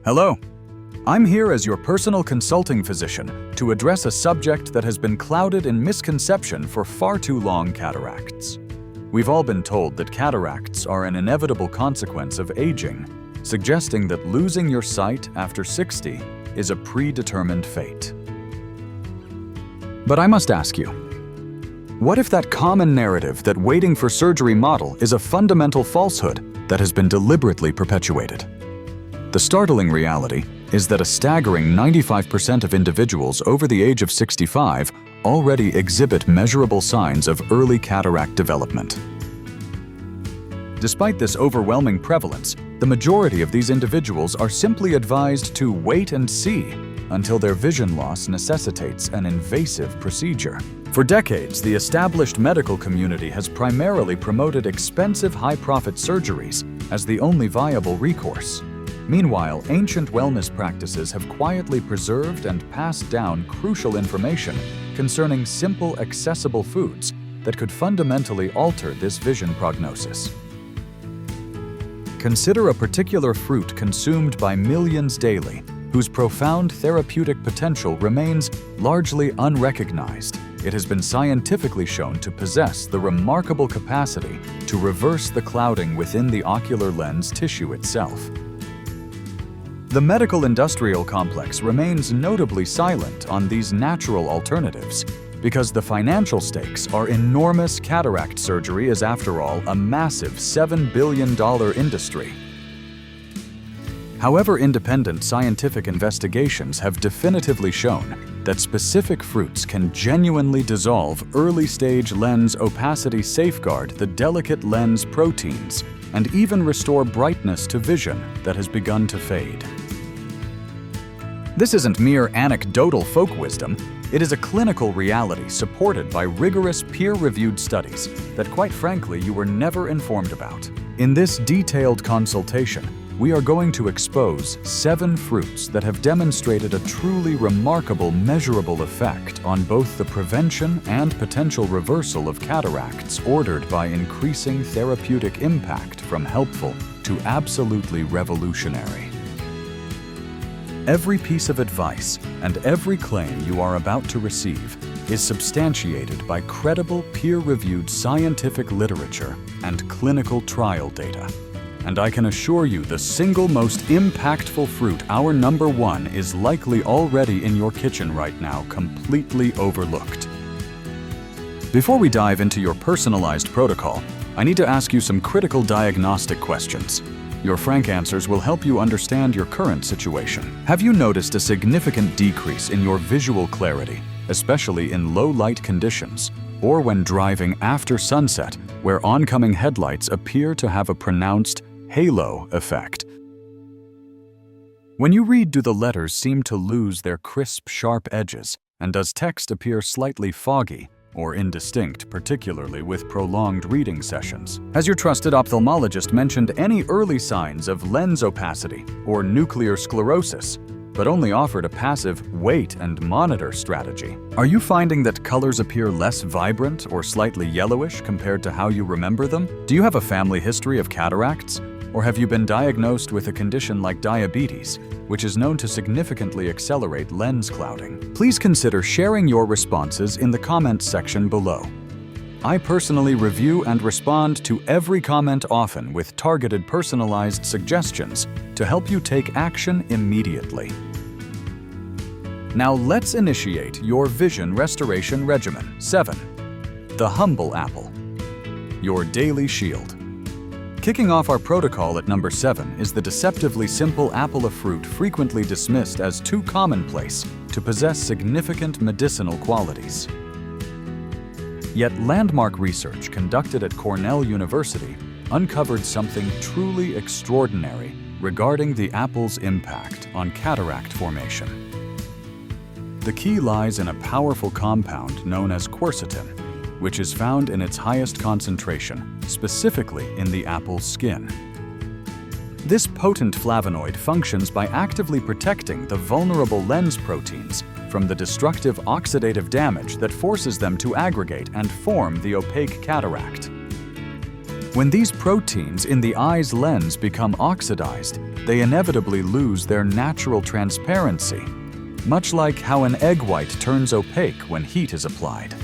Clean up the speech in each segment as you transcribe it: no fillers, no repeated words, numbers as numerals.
Hello. I'm here as your personal consulting physician to address a subject that has been clouded in misconception for far too long: cataracts. We've all been told that cataracts are an inevitable consequence of aging, suggesting that losing your sight after 60 is a predetermined fate. But I must ask you, what if that common narrative that waiting for surgery model is a fundamental falsehood that has been deliberately perpetuated? The startling reality is that a staggering 95% of individuals over the age of 65 already exhibit measurable signs of early cataract development. Despite this overwhelming prevalence, the majority of these individuals are simply advised to wait and see until their vision loss necessitates an invasive procedure. For decades, the established medical community has primarily promoted expensive, high-profit surgeries as the only viable recourse. Meanwhile, ancient wellness practices have quietly preserved and passed down crucial information concerning simple, accessible foods that could fundamentally alter this vision prognosis. Consider a particular fruit consumed by millions daily, whose profound therapeutic potential remains largely unrecognized. It has been scientifically shown to possess the remarkable capacity to reverse the clouding within the ocular lens tissue itself. The medical-industrial complex remains notably silent on these natural alternatives because the financial stakes are enormous. Cataract surgery is, after all, a massive $7 billion industry. However, independent scientific investigations have definitively shown that specific fruits can genuinely dissolve early-stage lens opacity, safeguard the delicate lens proteins, and even restore brightness to vision that has begun to fade. This isn't mere anecdotal folk wisdom. It is a clinical reality supported by rigorous peer-reviewed studies that, quite frankly, you were never informed about. In this detailed consultation, we are going to expose 7 fruits that have demonstrated a truly remarkable measurable effect on both the prevention and potential reversal of cataracts, ordered by increasing therapeutic impact from helpful to absolutely revolutionary. Every piece of advice and every claim you are about to receive is substantiated by credible, peer-reviewed scientific literature and clinical trial data. And I can assure you the single most impactful fruit, our number 1, is likely already in your kitchen right now, completely overlooked. Before we dive into your personalized protocol, I need to ask you some critical diagnostic questions. Your frank answers will help you understand your current situation. Have you noticed a significant decrease in your visual clarity, especially in low-light conditions, or when driving after sunset, where oncoming headlights appear to have a pronounced halo effect? When you read, do the letters seem to lose their crisp, sharp edges, and does text appear slightly foggy or indistinct, particularly with prolonged reading sessions? Has your trusted ophthalmologist mentioned any early signs of lens opacity or nuclear sclerosis, but only offered a passive wait and monitor strategy? Are you finding that colors appear less vibrant or slightly yellowish compared to how you remember them? Do you have a family history of cataracts? Or have you been diagnosed with a condition like diabetes, which is known to significantly accelerate lens clouding? Please consider sharing your responses in the comments section below. I personally review and respond to every comment, often with targeted, personalized suggestions to help you take action immediately. Now let's initiate your vision restoration regimen. 7. The humble apple, your daily shield. Kicking off our protocol at number 7 is the deceptively simple apple, a fruit frequently dismissed as too commonplace to possess significant medicinal qualities. Yet landmark research conducted at Cornell University uncovered something truly extraordinary regarding the apple's impact on cataract formation. The key lies in a powerful compound known as quercetin, which is found in its highest concentration, specifically in the apple's skin. This potent flavonoid functions by actively protecting the vulnerable lens proteins from the destructive oxidative damage that forces them to aggregate and form the opaque cataract. When these proteins in the eye's lens become oxidized, they inevitably lose their natural transparency, much like how an egg white turns opaque when heat is applied.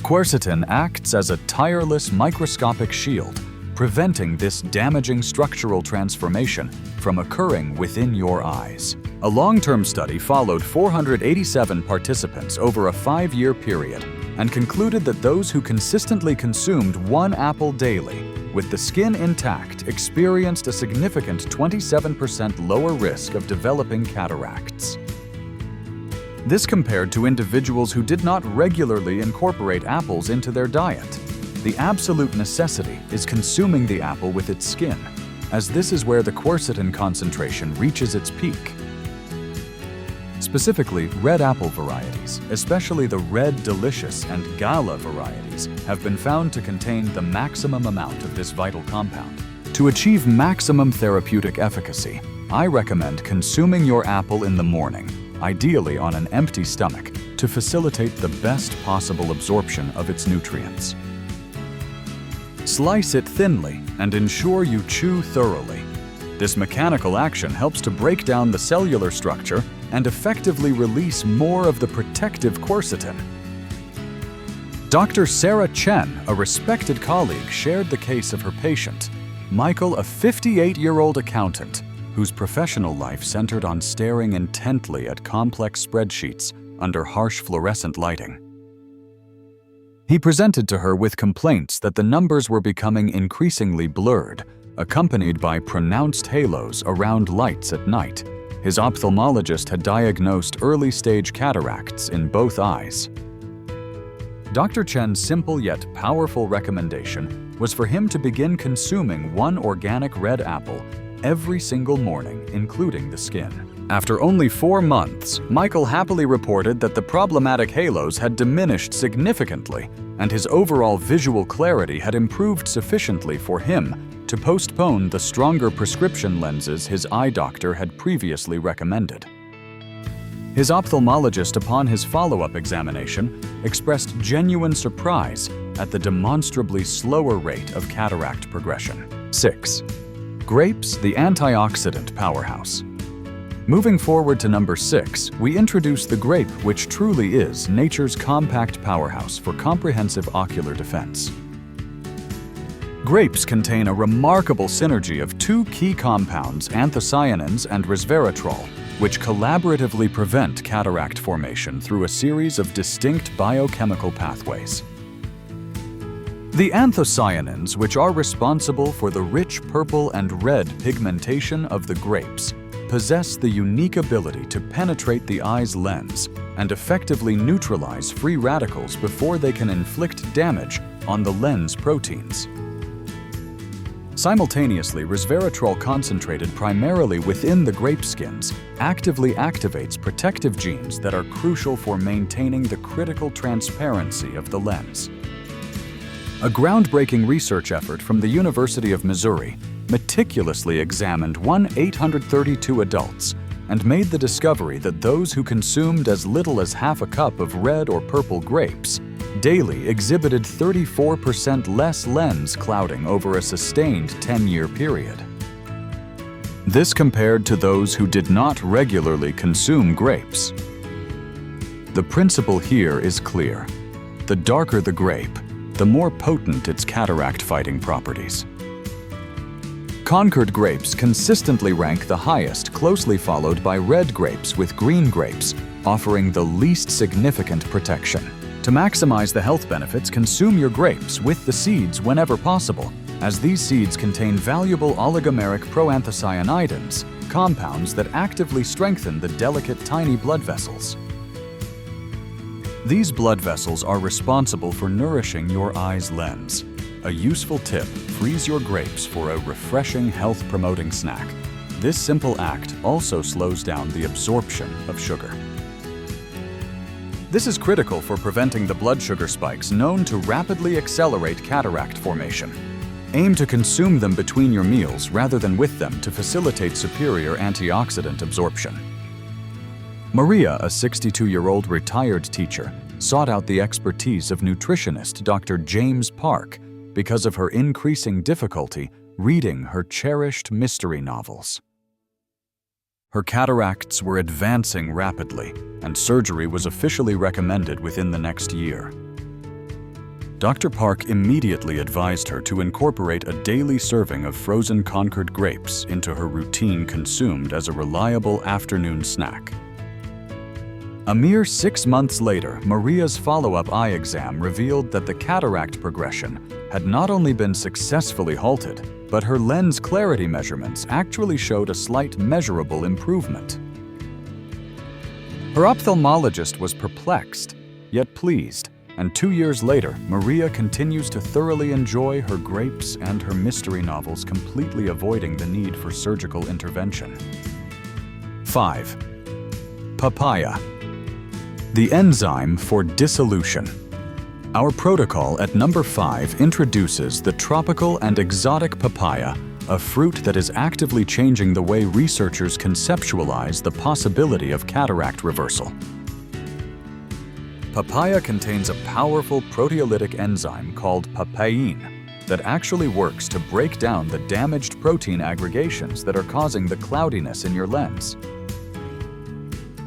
Quercetin acts as a tireless microscopic shield, preventing this damaging structural transformation from occurring within your eyes. A long-term study followed 487 participants over a 5-year period and concluded that those who consistently consumed 1 apple daily, with the skin intact, experienced a significant 27% lower risk of developing cataracts. This compared to individuals who did not regularly incorporate apples into their diet. The absolute necessity is consuming the apple with its skin, as this is where the quercetin concentration reaches its peak. Specifically, red apple varieties, especially the Red Delicious and Gala varieties, have been found to contain the maximum amount of this vital compound. To achieve maximum therapeutic efficacy, I recommend consuming your apple in the morning, ideally on an empty stomach, to facilitate the best possible absorption of its nutrients. Slice it thinly and ensure you chew thoroughly. This mechanical action helps to break down the cellular structure and effectively release more of the protective quercetin. Dr. Sarah Chen, a respected colleague, shared the case of her patient, Michael, a 58-year-old accountant, whose professional life centered on staring intently at complex spreadsheets under harsh fluorescent lighting. He presented to her with complaints that the numbers were becoming increasingly blurred, accompanied by pronounced halos around lights at night. His ophthalmologist had diagnosed early-stage cataracts in both eyes. Dr. Chen's simple yet powerful recommendation was for him to begin consuming 1 organic red apple every single morning, including the skin. After only 4 months, Michael happily reported that the problematic halos had diminished significantly, and his overall visual clarity had improved sufficiently for him to postpone the stronger prescription lenses his eye doctor had previously recommended. His ophthalmologist, upon his follow-up examination, expressed genuine surprise at the demonstrably slower rate of cataract progression. 6. Grapes, the antioxidant powerhouse. Moving forward to number 6, we introduce the grape, which truly is nature's compact powerhouse for comprehensive ocular defense. Grapes contain a remarkable synergy of 2 key compounds, anthocyanins and resveratrol, which collaboratively prevent cataract formation through a series of distinct biochemical pathways. The anthocyanins, which are responsible for the rich purple and red pigmentation of the grapes, possess the unique ability to penetrate the eye's lens and effectively neutralize free radicals before they can inflict damage on the lens proteins. Simultaneously, resveratrol concentrated primarily within the grape skins actively activates protective genes that are crucial for maintaining the critical transparency of the lens. A groundbreaking research effort from the University of Missouri meticulously examined 832 adults and made the discovery that those who consumed as little as half a cup of red or purple grapes daily exhibited 34% less lens clouding over a sustained 10-year period. This compared to those who did not regularly consume grapes. The principle here is clear. The darker the grape, the more potent its cataract-fighting properties. Concord grapes consistently rank the highest, closely followed by red grapes, with green grapes offering the least significant protection. To maximize the health benefits, consume your grapes with the seeds whenever possible, as these seeds contain valuable oligomeric proanthocyanidins, compounds that actively strengthen the delicate tiny blood vessels. These blood vessels are responsible for nourishing your eye's lens. A useful tip: freeze your grapes for a refreshing, health-promoting snack. This simple act also slows down the absorption of sugar. This is critical for preventing the blood sugar spikes known to rapidly accelerate cataract formation. Aim to consume them between your meals rather than with them to facilitate superior antioxidant absorption. Maria, a 62-year-old retired teacher, sought out the expertise of nutritionist Dr. James Park because of her increasing difficulty reading her cherished mystery novels. Her cataracts were advancing rapidly, and surgery was officially recommended within the next year. Dr. Park immediately advised her to incorporate a daily serving of frozen Concord grapes into her routine, consumed as a reliable afternoon snack. A mere 6 months later, Maria's follow-up eye exam revealed that the cataract progression had not only been successfully halted, but her lens clarity measurements actually showed a slight measurable improvement. Her ophthalmologist was perplexed, yet pleased, and 2 years later, Maria continues to thoroughly enjoy her grapes and her mystery novels, completely avoiding the need for surgical intervention. 5. Papaya. The enzyme for dissolution. Our protocol at number 5 introduces the tropical and exotic papaya, a fruit that is actively changing the way researchers conceptualize the possibility of cataract reversal. Papaya contains a powerful proteolytic enzyme called papain that actually works to break down the damaged protein aggregations that are causing the cloudiness in your lens.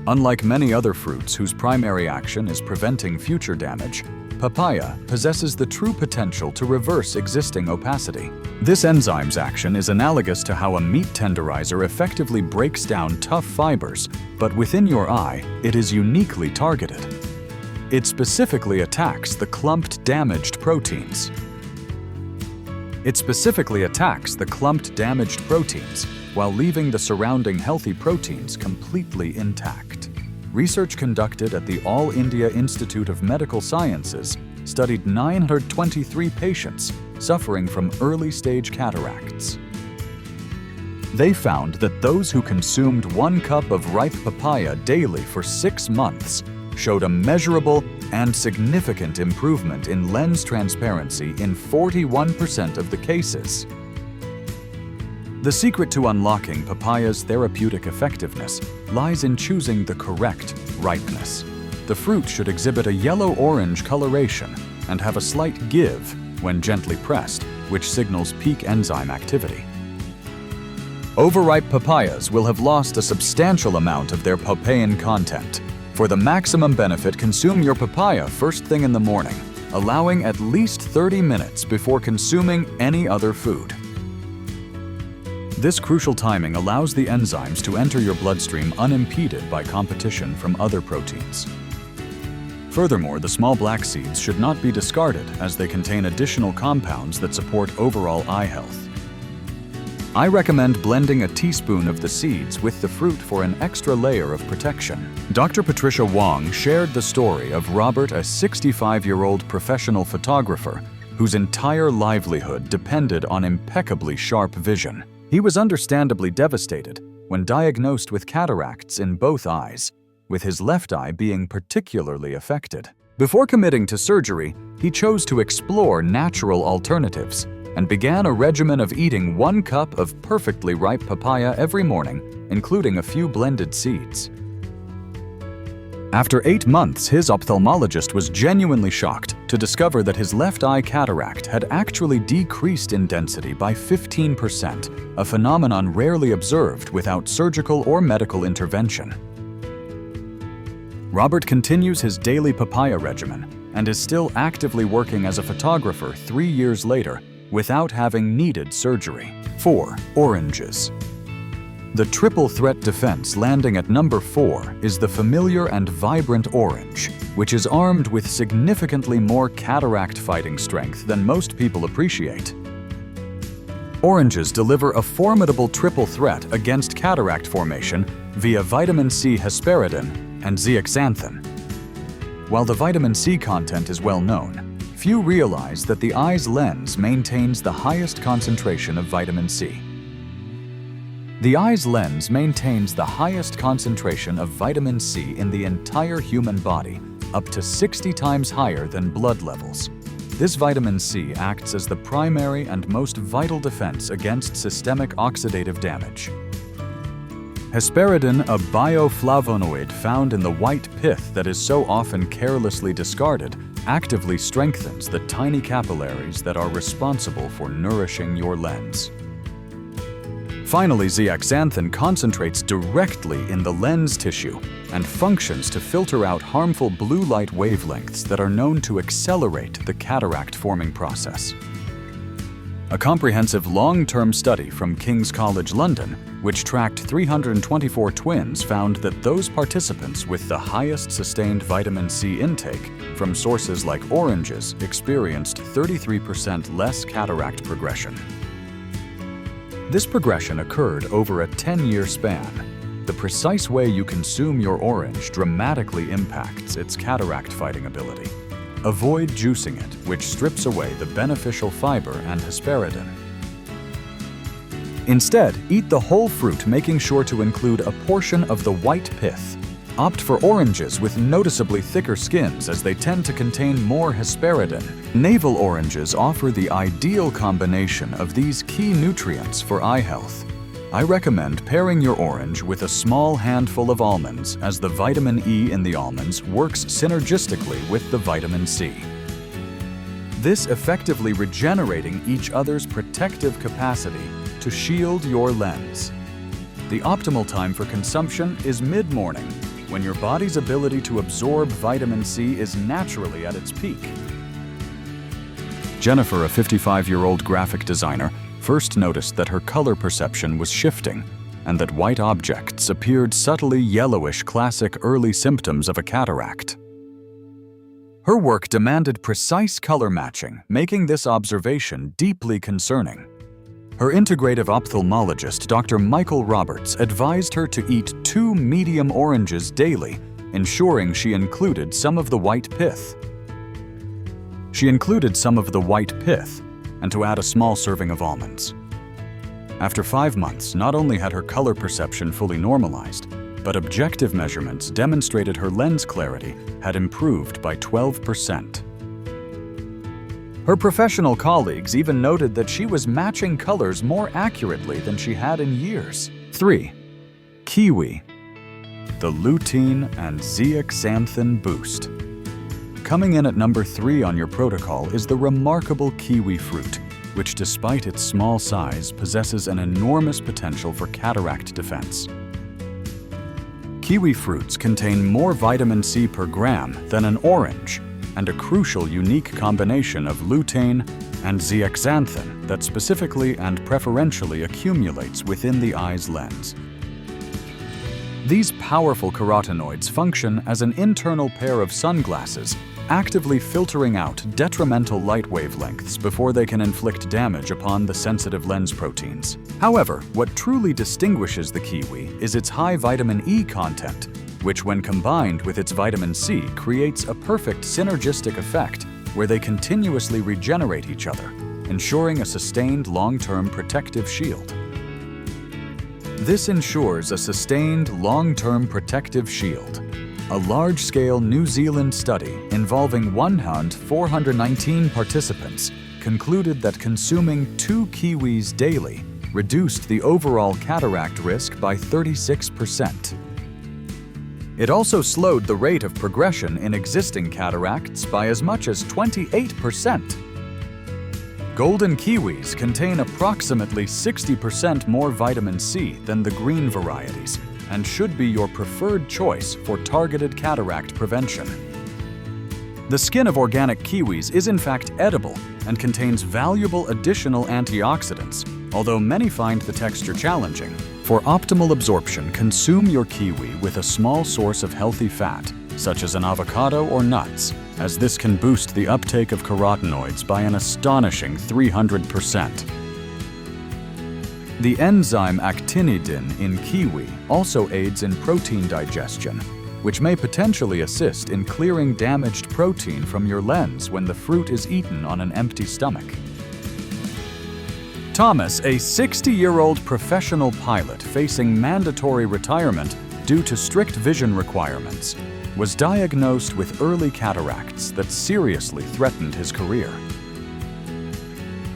Unlike many other fruits whose primary action is preventing future damage, papaya possesses the true potential to reverse existing opacity. This enzyme's action is analogous to how a meat tenderizer effectively breaks down tough fibers, but within your eye, it is uniquely targeted. It specifically attacks the clumped, damaged proteins. While leaving the surrounding healthy proteins completely intact. Research conducted at the All India Institute of Medical Sciences studied 923 patients suffering from early-stage cataracts. They found that those who consumed 1 cup of ripe papaya daily for 6 months showed a measurable and significant improvement in lens transparency in 41% of the cases. The secret to unlocking papaya's therapeutic effectiveness lies in choosing the correct ripeness. The fruit should exhibit a yellow-orange coloration and have a slight give when gently pressed, which signals peak enzyme activity. Overripe papayas will have lost a substantial amount of their papain content. For the maximum benefit, consume your papaya first thing in the morning, allowing at least 30 minutes before consuming any other food. This crucial timing allows the enzymes to enter your bloodstream unimpeded by competition from other proteins. Furthermore, the small black seeds should not be discarded as they contain additional compounds that support overall eye health. I recommend blending a teaspoon of the seeds with the fruit for an extra layer of protection. Dr. Patricia Wong shared the story of Robert, a 65-year-old professional photographer whose entire livelihood depended on impeccably sharp vision. He was understandably devastated when diagnosed with cataracts in both eyes, with his left eye being particularly affected. Before committing to surgery, he chose to explore natural alternatives and began a regimen of eating 1 cup of perfectly ripe papaya every morning, including a few blended seeds. After 8 months, his ophthalmologist was genuinely shocked to discover that his left eye cataract had actually decreased in density by 15%, a phenomenon rarely observed without surgical or medical intervention. Robert continues his daily papaya regimen and is still actively working as a photographer 3 years later without having needed surgery. 4. Oranges. The triple threat defense landing at number 4 is the familiar and vibrant orange, which is armed with significantly more cataract fighting strength than most people appreciate. Oranges deliver a formidable triple threat against cataract formation via vitamin C, hesperidin, and zeaxanthin. While the vitamin C content is well known, few realize that the eye's lens maintains the highest concentration of vitamin C. The eye's lens maintains the highest concentration of vitamin C in the entire human body, up to 60 times higher than blood levels. This vitamin C acts as the primary and most vital defense against systemic oxidative damage. Hesperidin, a bioflavonoid found in the white pith that is so often carelessly discarded, actively strengthens the tiny capillaries that are responsible for nourishing your lens. Finally, zeaxanthin concentrates directly in the lens tissue and functions to filter out harmful blue light wavelengths that are known to accelerate the cataract forming process. A comprehensive long-term study from King's College London, which tracked 324 twins, found that those participants with the highest sustained vitamin C intake from sources like oranges experienced 33% less cataract progression. This progression occurred over a 10-year span. The precise way you consume your orange dramatically impacts its cataract-fighting ability. Avoid juicing it, which strips away the beneficial fiber and hesperidin. Instead, eat the whole fruit, making sure to include a portion of the white pith. Opt for oranges with noticeably thicker skins as they tend to contain more hesperidin. Navel oranges offer the ideal combination of these key nutrients for eye health. I recommend pairing your orange with a small handful of almonds, as the vitamin E in the almonds works synergistically with the vitamin C. This effectively regenerating each other's protective capacity to shield your lens. The optimal time for consumption is mid-morning, when your body's ability to absorb vitamin C is naturally at its peak. Jennifer, a 55-year-old graphic designer, first noticed that her color perception was shifting and that white objects appeared subtly yellowish, classic early symptoms of a cataract. Her work demanded precise color matching, making this observation deeply concerning. Her integrative ophthalmologist, Dr. Michael Roberts, advised her to eat 2 medium oranges daily, ensuring she included some of the white pith. And to add a small serving of almonds. After 5 months, not only had her color perception fully normalized, but objective measurements demonstrated her lens clarity had improved by 12%. Her professional colleagues even noted that she was matching colors more accurately than she had in years. 3. Kiwi. The lutein and zeaxanthin boost. Coming in at number 3 on your protocol is the remarkable kiwi fruit, which despite its small size possesses an enormous potential for cataract defense. Kiwi fruits contain more vitamin C per gram than an orange, and a crucial unique combination of lutein and zeaxanthin that specifically and preferentially accumulates within the eye's lens. These powerful carotenoids function as an internal pair of sunglasses, actively filtering out detrimental light wavelengths before they can inflict damage upon the sensitive lens proteins. However, what truly distinguishes the kiwi is its high vitamin E content, which when combined with its vitamin C creates a perfect synergistic effect where they continuously regenerate each other, ensuring a sustained long-term protective shield. This ensures a sustained long-term protective shield. A large-scale New Zealand study involving 419 participants concluded that consuming 2 kiwis daily reduced the overall cataract risk by 36%. It also slowed the rate of progression in existing cataracts by as much as 28%. Golden kiwis contain approximately 60% more vitamin C than the green varieties, and should be your preferred choice for targeted cataract prevention. The skin of organic kiwis is in fact edible and contains valuable additional antioxidants, although many find the texture challenging. For optimal absorption, consume your kiwi with a small source of healthy fat, such as an avocado or nuts, as this can boost the uptake of carotenoids by an astonishing 300%. The enzyme actinidin in kiwi also aids in protein digestion, which may potentially assist in clearing damaged protein from your lens when the fruit is eaten on an empty stomach. Thomas, a 60-year-old professional pilot facing mandatory retirement due to strict vision requirements, was diagnosed with early cataracts that seriously threatened his career.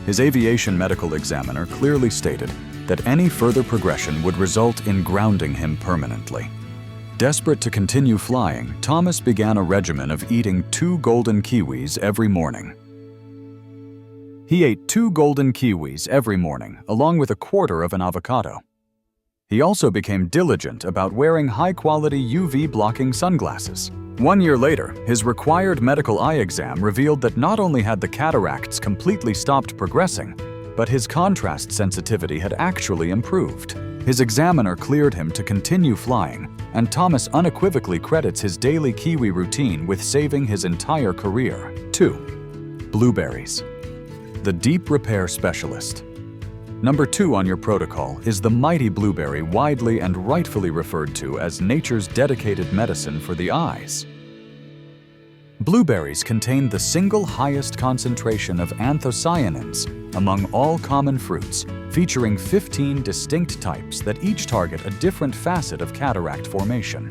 His aviation medical examiner clearly stated that any further progression would result in grounding him permanently. Desperate to continue flying, Thomas began a regimen of eating 2 golden kiwis every morning. He ate 2 golden kiwis every morning, along with a quarter of an avocado. He also became diligent about wearing high-quality UV-blocking sunglasses. 1 year later, his required medical eye exam revealed that not only had the cataracts completely stopped progressing, but his contrast sensitivity had actually improved. His examiner cleared him to continue flying, and Thomas unequivocally credits his daily kiwi routine with saving his entire career. 2. Blueberries. The deep repair specialist. Number 2 on your protocol is the mighty blueberry, widely and rightfully referred to as nature's dedicated medicine for the eyes. Blueberries contain the single highest concentration of anthocyanins among all common fruits, featuring 15 distinct types that each target a different facet of cataract formation.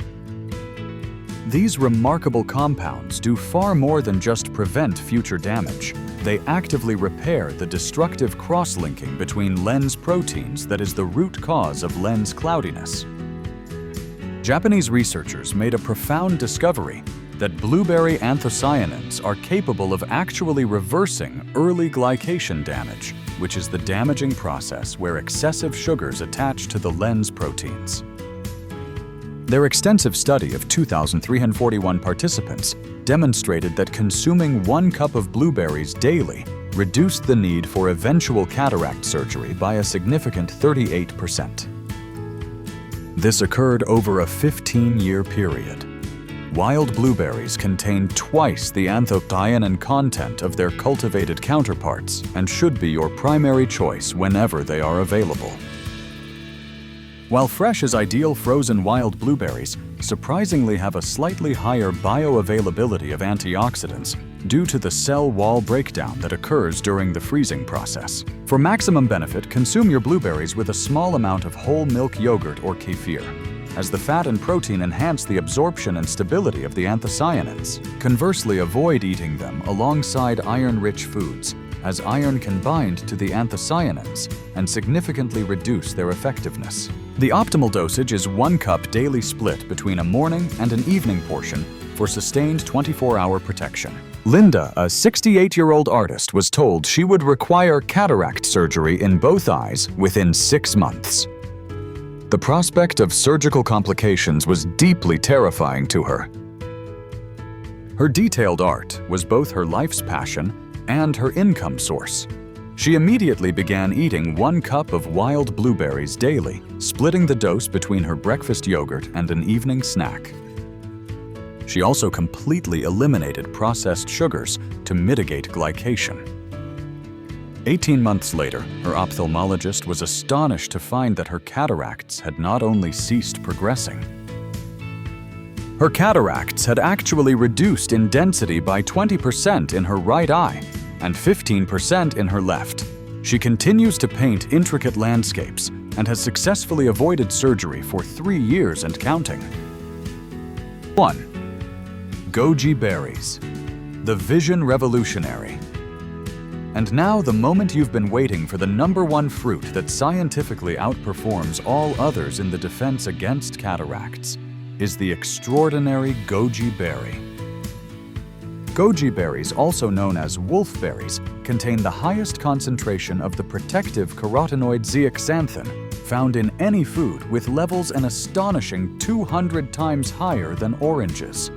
These remarkable compounds do far more than just prevent future damage. They actively repair the destructive cross-linking between lens proteins that is the root cause of lens cloudiness. Japanese researchers made a profound discovery that blueberry anthocyanins are capable of actually reversing early glycation damage, which is the damaging process where excessive sugars attach to the lens proteins. Their extensive study of 2,341 participants demonstrated that consuming 1 cup of blueberries daily reduced the need for eventual cataract surgery by a significant 38%. This occurred over a 15-year period. Wild blueberries contain twice the anthocyanin content of their cultivated counterparts and should be your primary choice whenever they are available. While fresh is ideal, frozen wild blueberries surprisingly have a slightly higher bioavailability of antioxidants due to the cell wall breakdown that occurs during the freezing process. For maximum benefit, consume your blueberries with a small amount of whole milk yogurt or kefir, as the fat and protein enhance the absorption and stability of the anthocyanins. Conversely, avoid eating them alongside iron-rich foods, as iron can bind to the anthocyanins and significantly reduce their effectiveness. The optimal dosage is 1 cup daily, split between a morning and an evening portion for sustained 24-hour protection. Linda, a 68-year-old artist, was told she would require cataract surgery in both eyes within 6 months. The prospect of surgical complications was deeply terrifying to her. Her detailed art was both her life's passion and her income source. She immediately began eating 1 cup of wild blueberries daily, splitting the dose between her breakfast yogurt and an evening snack. She also completely eliminated processed sugars to mitigate glycation. 18 months later, her ophthalmologist was astonished to find that her cataracts had not only ceased progressing. Her cataracts had actually reduced in density by 20% in her right eye and 15% in her left. She continues to paint intricate landscapes and has successfully avoided surgery for 3 years and counting. 1. Goji berries. The vision revolutionary. And now the moment you've been waiting for, the #1 fruit that scientifically outperforms all others in the defense against cataracts is the extraordinary goji berry. Goji berries, also known as wolfberries, contain the highest concentration of the protective carotenoid zeaxanthin found in any food, with levels an astonishing 200 times higher than oranges.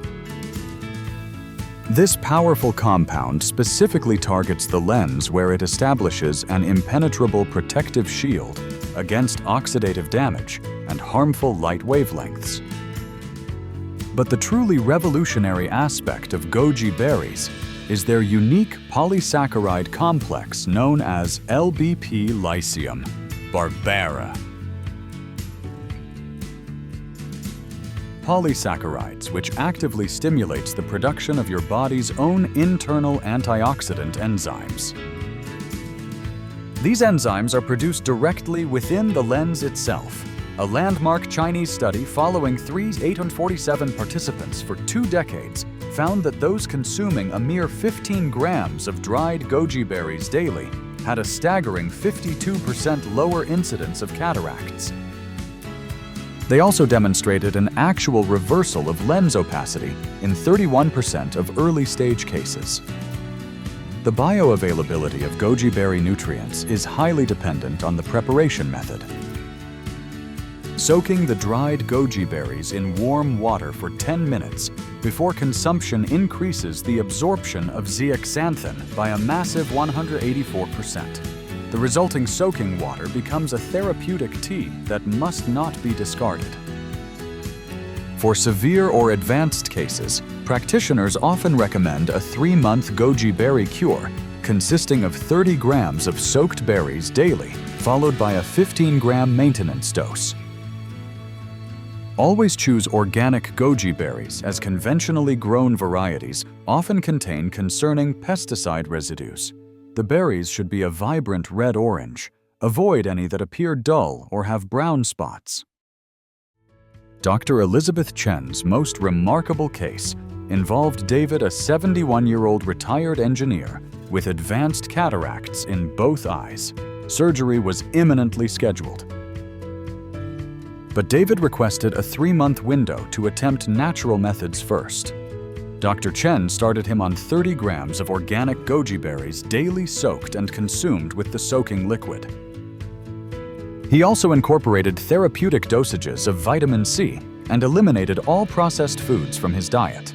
This powerful compound specifically targets the lens, where it establishes an impenetrable protective shield against oxidative damage and harmful light wavelengths. But the truly revolutionary aspect of goji berries is their unique polysaccharide complex known as LBP Lycium barbara. Polysaccharides, which actively stimulates the production of your body's own internal antioxidant enzymes. These enzymes are produced directly within the lens itself. A landmark Chinese study following 847 participants for 2 decades found that those consuming a mere 15 grams of dried goji berries daily had a staggering 52% lower incidence of cataracts. They also demonstrated an actual reversal of lens opacity in 31% of early-stage cases. The bioavailability of goji berry nutrients is highly dependent on the preparation method. Soaking the dried goji berries in warm water for 10 minutes before consumption increases the absorption of zeaxanthin by a massive 184%. The resulting soaking water becomes a therapeutic tea that must not be discarded. For severe or advanced cases, practitioners often recommend a 3-month goji berry cure consisting of 30 grams of soaked berries daily, followed by a 15-gram maintenance dose. Always choose organic goji berries, as conventionally grown varieties often contain concerning pesticide residues. The berries should be a vibrant red-orange. Avoid any that appear dull or have brown spots. Dr. Elizabeth Chen's most remarkable case involved David, a 71-year-old retired engineer with advanced cataracts in both eyes. Surgery was imminently scheduled. But David requested a 3-month window to attempt natural methods first. Dr. Chen started him on 30 grams of organic goji berries daily soaked and consumed with the soaking liquid. He also incorporated therapeutic dosages of vitamin C and eliminated all processed foods from his diet.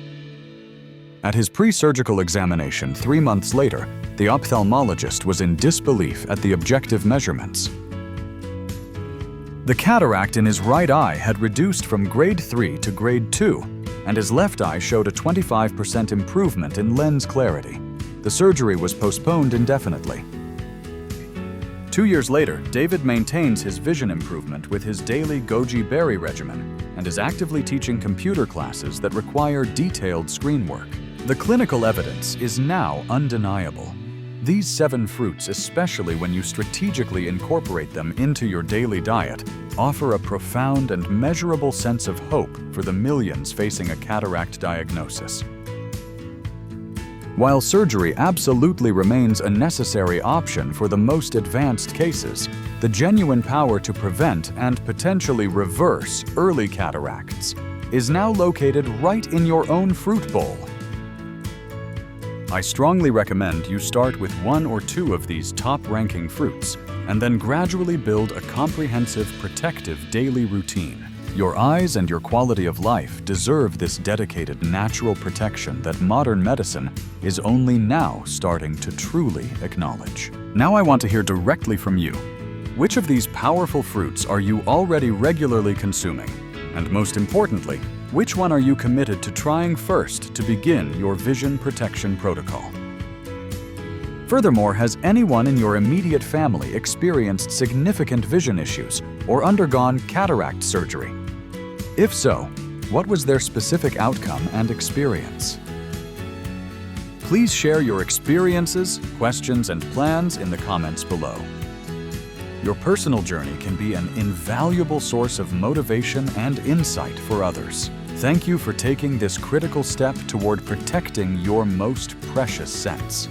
At his pre-surgical examination 3 months later, the ophthalmologist was in disbelief at the objective measurements. The cataract in his right eye had reduced from grade 3 to grade 2, and his left eye showed a 25% improvement in lens clarity. The surgery was postponed indefinitely. 2 years later, David maintains his vision improvement with his daily goji berry regimen and is actively teaching computer classes that require detailed screen work. The clinical evidence is now undeniable. These 7 fruits, especially when you strategically incorporate them into your daily diet, offer a profound and measurable sense of hope for the millions facing a cataract diagnosis. While surgery absolutely remains a necessary option for the most advanced cases, the genuine power to prevent and potentially reverse early cataracts is now located right in your own fruit bowl. I strongly recommend you start with 1 or 2 of these top-ranking fruits and then gradually build a comprehensive, protective daily routine. Your eyes and your quality of life deserve this dedicated natural protection that modern medicine is only now starting to truly acknowledge. Now I want to hear directly from you. Which of these powerful fruits are you already regularly consuming? And most importantly, which one are you committed to trying first to begin your vision protection protocol? Furthermore, has anyone in your immediate family experienced significant vision issues or undergone cataract surgery? If so, what was their specific outcome and experience? Please share your experiences, questions, and plans in the comments below. Your personal journey can be an invaluable source of motivation and insight for others. Thank you for taking this critical step toward protecting your most precious sense.